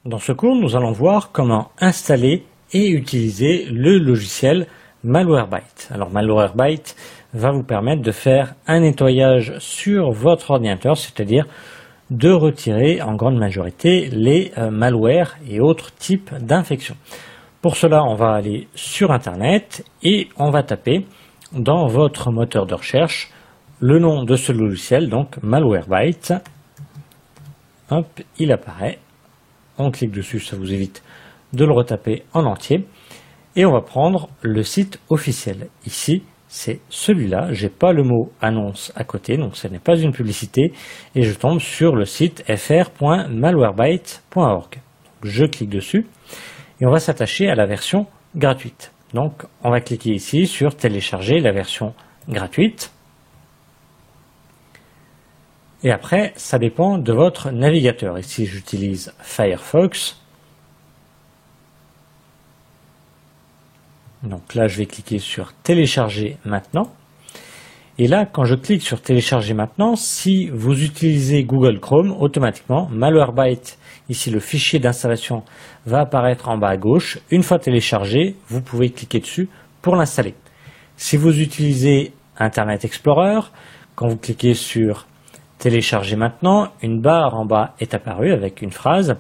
Dans ce cours, nous allons voir comment installer et utiliser le logiciel Malwarebytes. Alors Malwarebytes va vous permettre de faire un nettoyage sur votre ordinateur, c'est-à-dire de retirer en grande majorité les malwares et autres types d'infections. Pour cela, on va aller sur Internet et on va taper dans votre moteur de recherche le nom de ce logiciel, donc Malwarebytes. Hop, il apparaît. On clique dessus, ça vous évite de le retaper en entier. Et on va prendre le site officiel. Ici, c'est celui-là. J'ai pas le mot annonce à côté, donc ce n'est pas une publicité. Et je tombe sur le site fr.malwarebytes.org. Je clique dessus et on va s'attacher à la version gratuite. Donc, on va cliquer ici sur télécharger la version gratuite. Et après, ça dépend de votre navigateur. Ici, j'utilise Firefox. Donc là, je vais cliquer sur télécharger maintenant. Et là, quand je clique sur télécharger maintenant, si vous utilisez Google Chrome, automatiquement, Malwarebytes, ici le fichier d'installation va apparaître en bas à gauche. Une fois téléchargé, vous pouvez cliquer dessus pour l'installer. Si vous utilisez Internet Explorer, quand vous cliquez sur télécharger maintenant, une barre en bas est apparue avec une phrase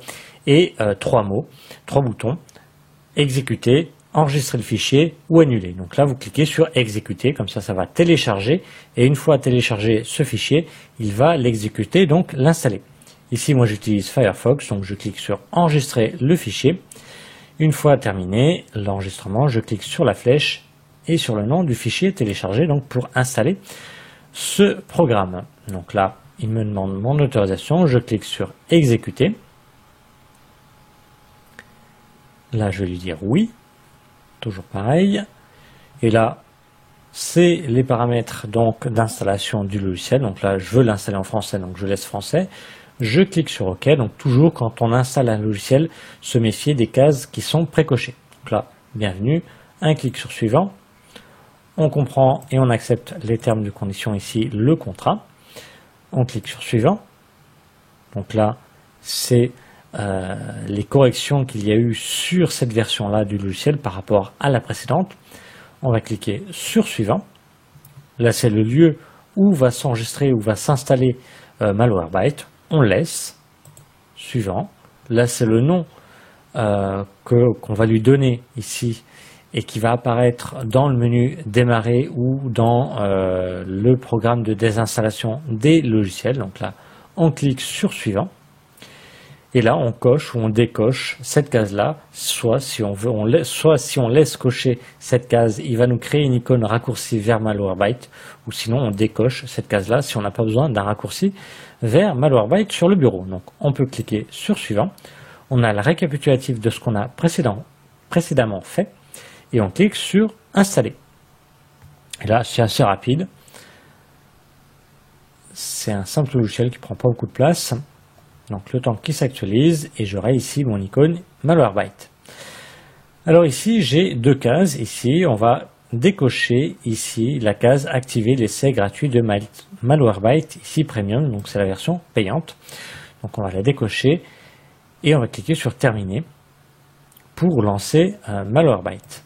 et trois boutons, exécuter, enregistrer le fichier ou annuler. Donc là, vous cliquez sur exécuter, comme ça va télécharger et une fois téléchargé ce fichier, il va l'exécuter, donc l'installer. Ici, moi j'utilise Firefox, donc je clique sur enregistrer le fichier. Une fois terminé l'enregistrement, je clique sur la flèche et sur le nom du fichier téléchargé, donc pour installer ce programme. Donc là, il me demande mon autorisation, je clique sur exécuter. Là, je vais lui dire oui, toujours pareil. Et là, c'est les paramètres donc d'installation du logiciel. Donc là, je veux l'installer en français, donc je laisse français. Je clique sur OK. Donc toujours quand on installe un logiciel, se méfier des cases qui sont précochées. Donc là, bienvenue, un clic sur suivant. On comprend et on accepte les termes de condition ici, le contrat. On clique sur suivant. Donc là, c'est les corrections qu'il y a eu sur cette version-là du logiciel par rapport à la précédente. On va cliquer sur suivant. Là, c'est le lieu où va s'enregistrer, où va s'installer Malwarebytes. On laisse. Suivant. Là, c'est le nom qu'on va lui donner ici et qui va apparaître dans le menu démarrer ou dans le programme de désinstallation des logiciels. Donc là, on clique sur suivant. Et là, on coche ou on décoche cette case-là. Soit si on laisse cocher cette case, il va nous créer une icône raccourcie vers Malwarebytes. Ou sinon, on décoche cette case-là si on n'a pas besoin d'un raccourci vers Malwarebytes sur le bureau. Donc, on peut cliquer sur suivant. On a le récapitulatif de ce qu'on a précédemment fait. Et on clique sur installer. Et là, c'est assez rapide. C'est un simple logiciel qui ne prend pas beaucoup de place. Donc le temps qui s'actualise et j'aurai ici mon icône Malwarebytes. Alors ici, j'ai deux cases. Ici, on va décocher ici la case activer l'essai gratuit de Malwarebytes, ici Premium, donc c'est la version payante. Donc on va la décocher et on va cliquer sur terminer pour lancer Malwarebytes.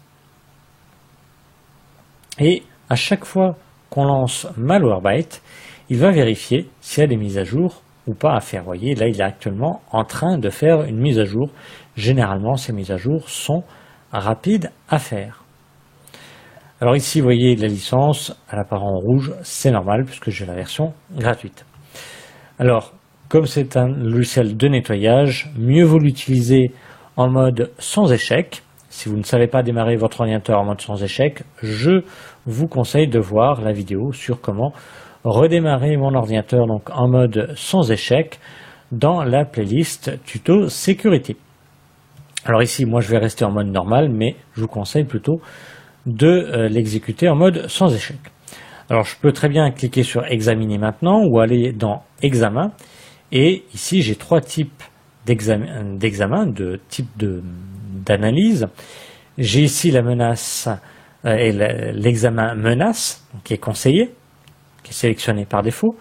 Et à chaque fois qu'on lance Malwarebytes, il va vérifier s'il y a des mises à jour ou pas à faire. Vous voyez, là, il est actuellement en train de faire une mise à jour. Généralement, ces mises à jour sont rapides à faire. Alors ici, vous voyez la licence, elle apparaît en rouge, c'est normal puisque j'ai la version gratuite. Alors, comme c'est un logiciel de nettoyage, mieux vaut l'utiliser en mode sans échec. Si vous ne savez pas démarrer votre ordinateur en mode sans échec, je vous conseille de voir la vidéo sur comment redémarrer mon ordinateur donc en mode sans échec dans la playlist tuto sécurité. Alors ici, moi je vais rester en mode normal, mais je vous conseille plutôt de l'exécuter en mode sans échec. Alors je peux très bien cliquer sur examiner maintenant ou aller dans examen et ici j'ai trois types d'examen, de type d'analyse. J'ai ici la menace et l'examen menace qui est conseillé, qui est sélectionné par défaut.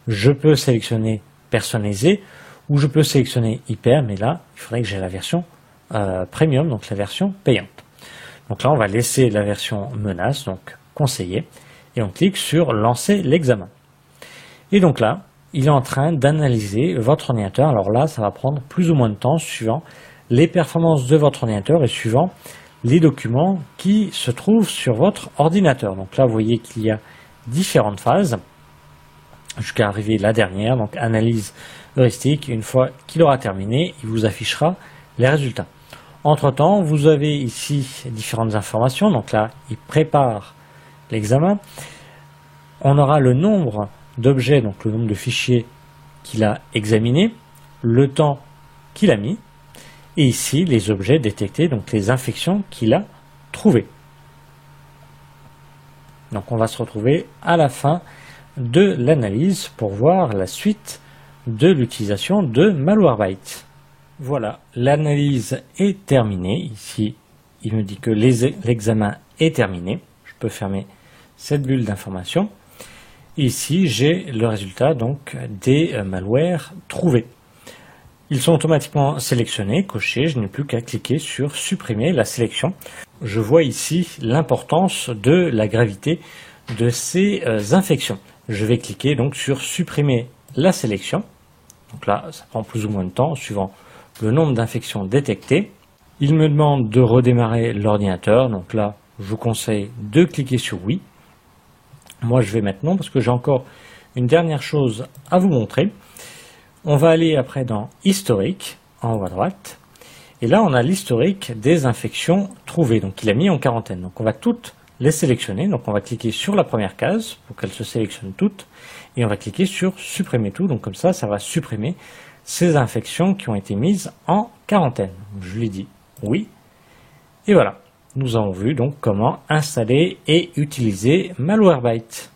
Je peux sélectionner personnalisé ou je peux sélectionner hyper, mais là, il faudrait que j'ai la version premium, donc la version payante. Donc là, on va laisser la version menace, donc conseillé, et on clique sur lancer l'examen. Et donc là, il est en train d'analyser votre ordinateur. Alors là, ça va prendre plus ou moins de temps suivant les performances de votre ordinateur et suivant les documents qui se trouvent sur votre ordinateur. Donc là, vous voyez qu'il y a différentes phases jusqu'à arriver la dernière, donc analyse heuristique. Une fois qu'il aura terminé, il vous affichera les résultats. Entre-temps, vous avez ici différentes informations. Donc là, il prépare l'examen. On aura le nombre d'objets, donc le nombre de fichiers qu'il a examinés, le temps qu'il a mis, et ici les objets détectés, donc les infections qu'il a trouvées. Donc on va se retrouver à la fin de l'analyse pour voir la suite de l'utilisation de Malwarebytes. Voilà, l'analyse est terminée. Ici, il me dit que l'examen est terminé. Je peux fermer cette bulle d'information. Ici, j'ai le résultat donc des malwares trouvés. Ils sont automatiquement sélectionnés, cochés. Je n'ai plus qu'à cliquer sur supprimer la sélection. Je vois ici l'importance de la gravité de ces infections. Je vais cliquer donc sur supprimer la sélection. Donc là, ça prend plus ou moins de temps suivant le nombre d'infections détectées. Il me demande de redémarrer l'ordinateur. Donc là, je vous conseille de cliquer sur oui. Moi, je vais maintenant parce que j'ai encore une dernière chose à vous montrer. On va aller après dans historique, en haut à droite. Et là, on a l'historique des infections trouvées. Donc, il a mis en quarantaine. Donc, on va toutes les sélectionner. Donc, on va cliquer sur la première case pour qu'elles se sélectionnent toutes. Et on va cliquer sur supprimer tout. Donc, comme ça va supprimer ces infections qui ont été mises en quarantaine. Je lui dis oui. Et voilà. Nous avons vu donc comment installer et utiliser Malwarebytes.